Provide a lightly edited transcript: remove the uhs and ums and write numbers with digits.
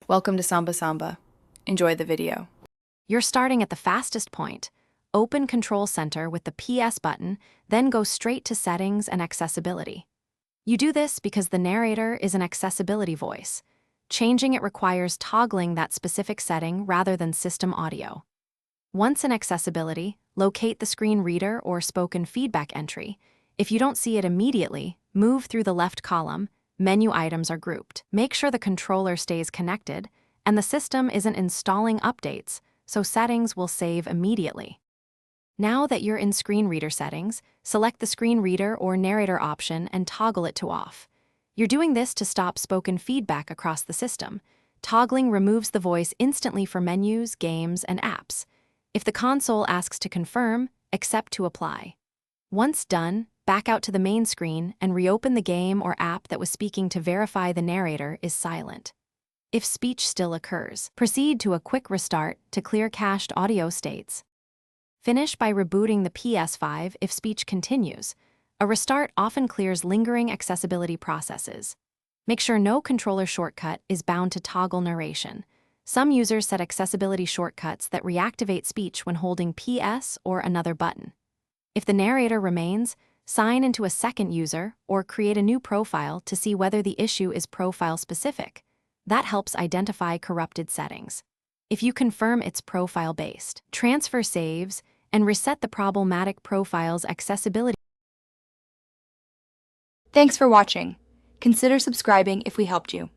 Welcome to Samba Samba. Enjoy the video. You're starting at the fastest point. Open Control Center with the PS button, then go straight to Settings and Accessibility. You do this because the narrator is an accessibility voice. Changing it requires toggling that specific setting rather than system audio. Once in Accessibility, locate the screen reader or spoken feedback entry. If you don't see it immediately, move through the left column. Menu items are grouped. Make sure the controller stays connected and the system isn't installing updates, so settings will save immediately. Now that you're in screen reader settings, select the screen reader or narrator option and toggle it to off. You're doing this to stop spoken feedback across the system. Toggling removes the voice instantly for menus, games, and apps. If the console asks to confirm, accept to apply. Once done, back out to the main screen and reopen the game or app that was speaking to verify the narrator is silent. If speech still occurs, proceed to a quick restart to clear cached audio states. Finish by rebooting the Ps5 if speech continues. A restart often clears lingering accessibility processes. Make sure no controller shortcut is bound to toggle narration. Some users set accessibility shortcuts that reactivate speech when holding PS or another button. If the narrator remains, sign into a second user or create a new profile to see whether the issue is profile-specific. That helps identify corrupted settings. If you confirm it's profile-based, transfer saves and reset the problematic profile's accessibility. Thanks for watching. Consider subscribing if we helped you.